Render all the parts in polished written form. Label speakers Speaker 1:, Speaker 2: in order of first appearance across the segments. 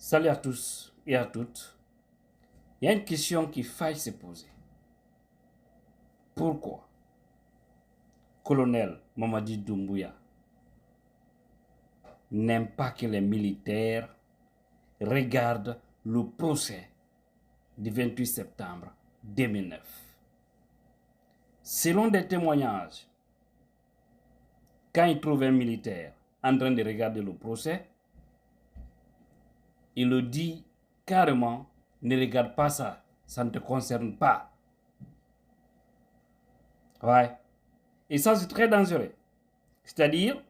Speaker 1: Salut à tous et à toutes. Il y a une question qui faille se poser. Pourquoi colonel Mamadi Doumbouya n'aime pas que les militaires regardent le procès du 28 septembre 2009? Selon des témoignages, quand il trouve un militaire en train de regarder le procès, il le dit carrément: ne regarde pas ça, ça ne te concerne pas. Ouais. Et ça, c'est très dangereux. C'est-à-dire,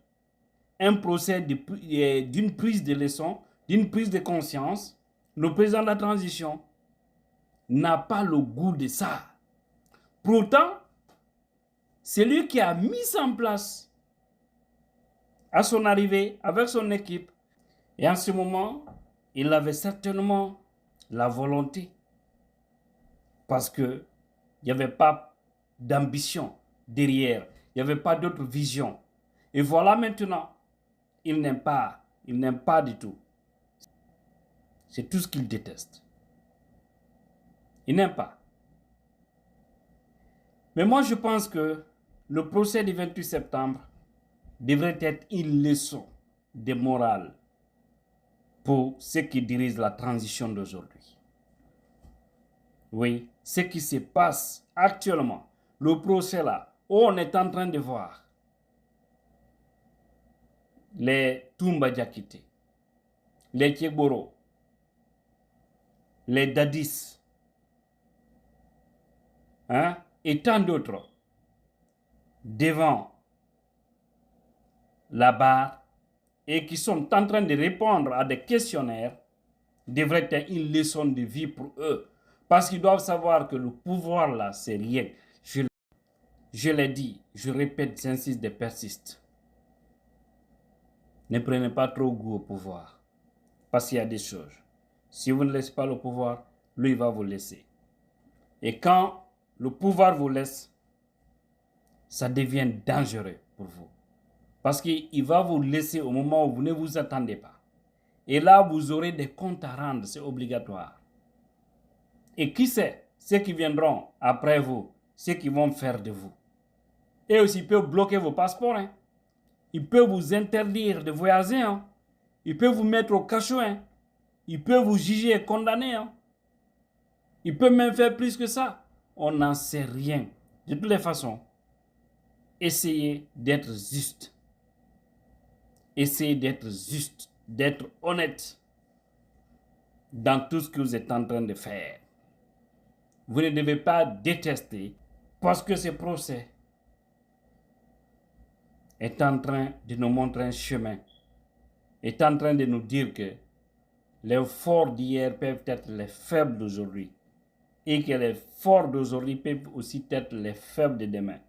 Speaker 1: un procès d'une prise de leçon, d'une prise de conscience. Le président de la transition n'a pas le goût de ça. Pourtant, c'est lui qui a mis en place à son arrivée avec son équipe. Et en ce moment, il avait certainement la volonté, parce qu'il n'y avait pas d'ambition derrière, il n'y avait pas d'autre vision. Et voilà maintenant, il n'aime pas du tout. C'est tout ce qu'il déteste. Il n'aime pas. Mais moi, je pense que le procès du 28 septembre devrait être une leçon de morale pour ceux qui dirigent la transition d'aujourd'hui. Oui, ce qui se passe actuellement, le procès là, où on est en train de voir les Toumba Diakité, les Tchéboro, les Dadis, et tant d'autres devant la barre et qui sont en train de répondre à des questionnaires devrait être une leçon de vie pour eux. Parce qu'ils doivent savoir que le pouvoir là, c'est rien. Je l'ai dit, je répète, j'insiste et persiste. Ne prenez pas trop goût au pouvoir. Parce qu'il y a des choses. Si vous ne laissez pas le pouvoir, lui va vous laisser. Et quand le pouvoir vous laisse, ça devient dangereux pour vous. Parce qu'il va vous laisser au moment où vous ne vous attendez pas. Et là, vous aurez des comptes à rendre, c'est obligatoire. Et qui sait, ceux qui viendront après vous, ceux qui vont faire de vous. Et aussi, ils peuvent bloquer vos passeports. Ils peuvent vous interdire de voyager. Ils peuvent vous mettre au cachot. Ils peuvent vous juger et condamner. Ils peuvent même faire plus que ça. On n'en sait rien. De toutes les façons, essayez d'être juste. Essayez d'être juste, d'être honnête dans tout ce que vous êtes en train de faire. Vous ne devez pas détester, parce que ce procès est en train de nous montrer un chemin, est en train de nous dire que les forts d'hier peuvent être les faibles d'aujourd'hui et que les forts d'aujourd'hui peuvent aussi être les faibles de demain.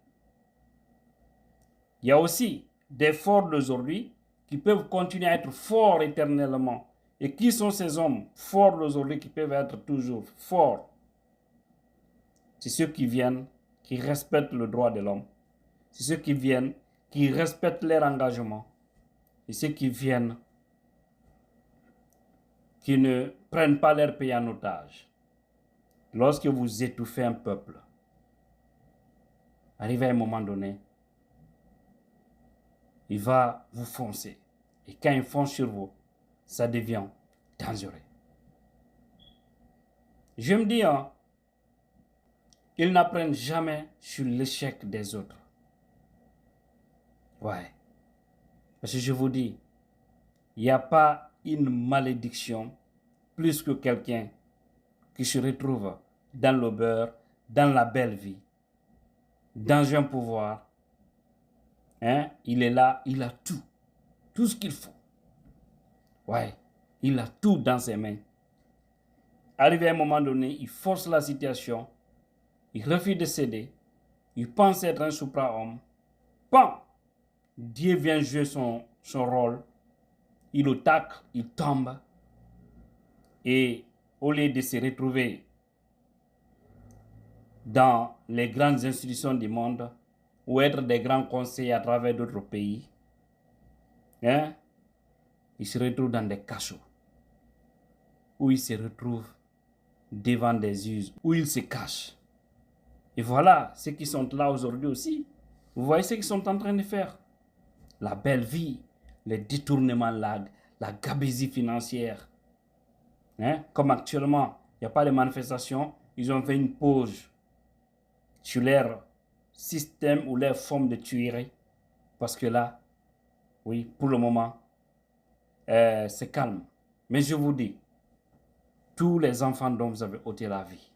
Speaker 1: Il y a aussi des forts d'aujourd'hui qui peuvent continuer à être forts éternellement. Et qui sont ces hommes forts d'aujourd'hui qui peuvent être toujours forts? C'est ceux qui viennent, qui respectent le droit de l'homme. C'est ceux qui viennent, qui respectent leur engagement. Et ceux qui viennent, qui ne prennent pas leur pays en otage. Lorsque vous étouffez un peuple, arrivé à un moment donné, il va vous foncer. Et quand il fonce sur vous, ça devient dangereux. Je me dis, ils n'apprennent jamais sur l'échec des autres. Ouais. Parce que je vous dis, il n'y a pas une malédiction plus que quelqu'un qui se retrouve dans le beurre, dans la belle vie, dans un pouvoir. Il est là, il a tout ce qu'il faut. Ouais, il a tout dans ses mains. Arrivé à un moment donné, il force la situation, il refuse de céder, il pense être un supra-homme. Bam! Dieu vient jouer son rôle, il attaque, il tombe, et au lieu de se retrouver dans les grandes institutions du monde, ou être des grands conseillers à travers d'autres pays, il se retrouve dans des cachots. où il se retrouve devant des juges, où il se cache. Et voilà ceux qui sont là aujourd'hui aussi. Vous voyez ce qu'ils sont en train de faire. La belle vie, les détournements, la gabegie financière. Hein? Comme actuellement, il n'y a pas de manifestation, ils ont fait une pause sur leur système ou leur forme de tuerie. Parce que là, oui, pour le moment, c'est calme. Mais je vous dis, tous les enfants dont vous avez ôté la vie,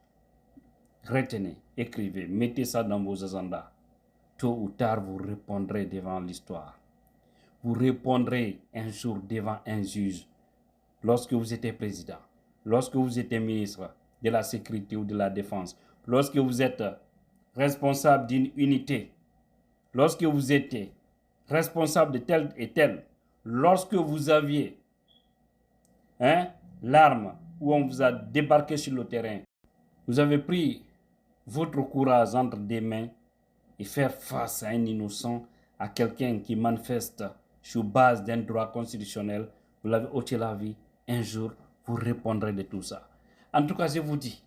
Speaker 1: retenez, écrivez, mettez ça dans vos agendas. Tôt ou tard, vous répondrez devant l'histoire. Vous répondrez un jour devant un juge. Lorsque vous étiez président, lorsque vous étiez ministre de la sécurité ou de la défense, lorsque vous êtes responsable d'une unité, lorsque vous étiez responsable de tel et tel, lorsque vous aviez l'arme où on vous a débarqué sur le terrain, vous avez pris votre courage entre des mains et faire face à un innocent, à quelqu'un qui manifeste sur base d'un droit constitutionnel, vous l'avez ôté la vie, un jour, vous répondrez de tout ça. En tout cas, je vous dis,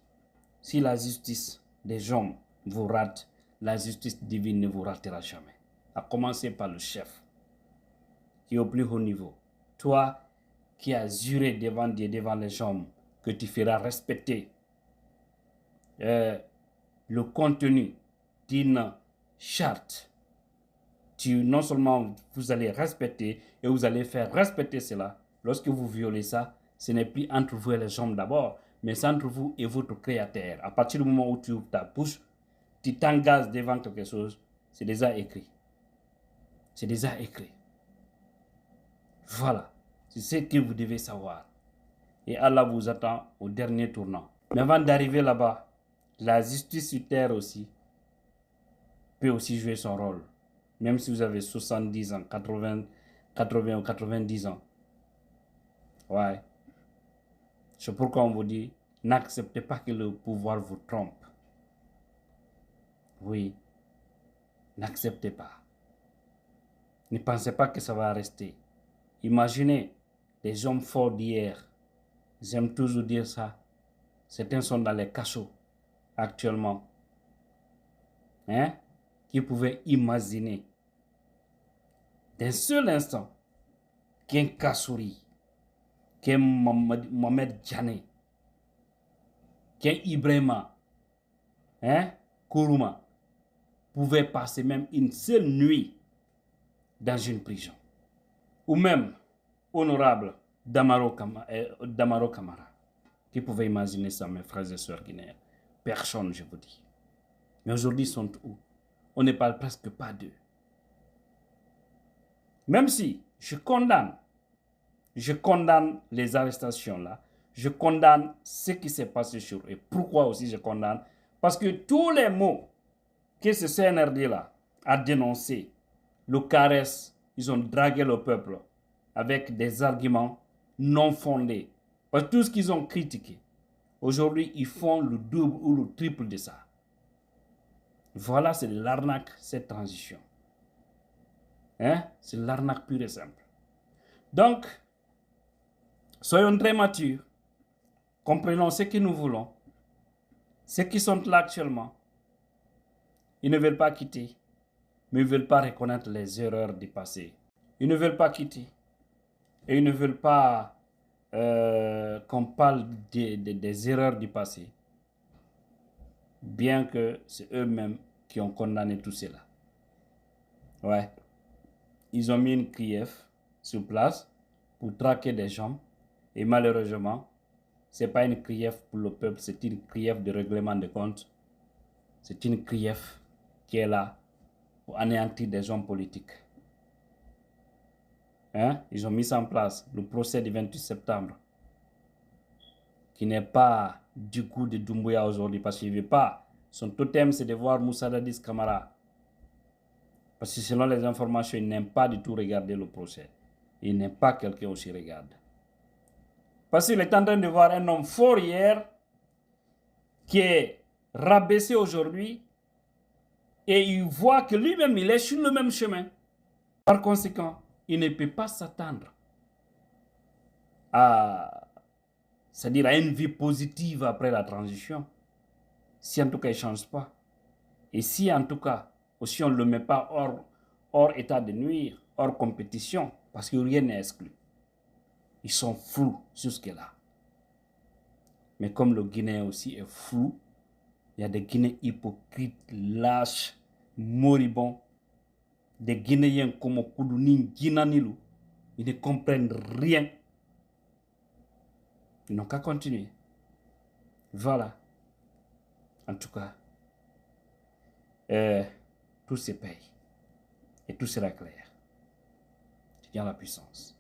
Speaker 1: si la justice des hommes vous rate, la justice divine ne vous ratera jamais. À commencer par le chef, qui est au plus haut niveau. Toi, qui as juré devant Dieu, devant les hommes, que tu feras respecter le contenu d'une charte. Non seulement vous allez respecter et vous allez faire respecter cela. Lorsque vous violez ça, ce n'est plus entre vous et les hommes d'abord, mais c'est entre vous et votre créateur. À partir du moment où tu ouvres ta bouche, tu t'engages devant quelque chose, c'est déjà écrit. C'est déjà écrit. Voilà. C'est ce que vous devez savoir. Et Allah vous attend au dernier tournant. Mais avant d'arriver là-bas, la justice sur terre aussi peut aussi jouer son rôle. Même si vous avez 70 ans, 80 ou 90 ans. Ouais. C'est pourquoi on vous dit, n'acceptez pas que le pouvoir vous trompe. Oui. N'acceptez pas. Ne pensez pas que ça va rester. Imaginez les hommes forts d'hier. J'aime toujours dire ça. Certains sont dans les cachots actuellement. Qui pouvaient imaginer d'un seul instant qu'un Kassouri, qu'un Mohamed Djane, qu'un Ibrahima, Kourouma, pouvait passer même une seule nuit dans une prison. Ou même, honorable Damaro Camara, qui pouvait imaginer ça, mes frères et sœurs guinéens. Personne, je vous dis. Mais aujourd'hui, ils sont où? On ne parle presque pas d'eux. Même si je condamne les arrestations là, je condamne ce qui s'est passé sur eux. Pourquoi aussi je condamne? Parce que tous les mots que ce CNRD là a dénoncé, le caresse, ils ont dragué le peuple avec des arguments non fondés. Parce que tout ce qu'ils ont critiqué, aujourd'hui, ils font le double ou le triple de ça. Voilà, c'est de l'arnaque, cette transition. C'est l'arnaque pure et simple. Donc, soyons très matures. Comprenons ce que nous voulons. Ceux qui sont là actuellement, ils ne veulent pas quitter, mais ils ne veulent pas reconnaître les erreurs du passé. Ils ne veulent pas quitter. Et ils ne veulent pas qu'on parle des erreurs du passé. Bien que c'est eux-mêmes qui ont condamné tout cela. Ouais. Ils ont mis une crief sur place pour traquer des gens. Et malheureusement, ce n'est pas une crief pour le peuple, c'est une crief de règlement de compte. C'est une crief qui est là pour anéantir des hommes politiques. Ils ont mis en place le procès du 28 septembre, qui n'est pas du goût de Doumbouya aujourd'hui, parce qu'il ne veut pas. Son totem, c'est de voir Moussa Dadis Camara. Parce que selon les informations, il n'aime pas du tout regarder le procès. Il n'aime pas quelqu'un aussi regarde. Parce qu'il est en train de voir un homme fort hier, qui est rabaissé aujourd'hui, et il voit que lui-même, il est sur le même chemin. Par conséquent, il ne peut pas s'attendre à c'est-à-dire à une vie positive après la transition, si en tout cas il ne change pas, et si en tout cas aussi on ne le met pas hors état de nuire, hors compétition, parce que rien n'est exclu. Ils sont flous jusque-là. Mais comme le Guinéen aussi est flou, il y a des Guinéens hypocrites, lâches, moribonds, des Guinéens comme Koudouni, Guinanilu, ils ne comprennent rien. Ils n'ont qu'à continuer. Voilà. En tout cas, tout se paye. Et tout sera clair. Dieu la puissance.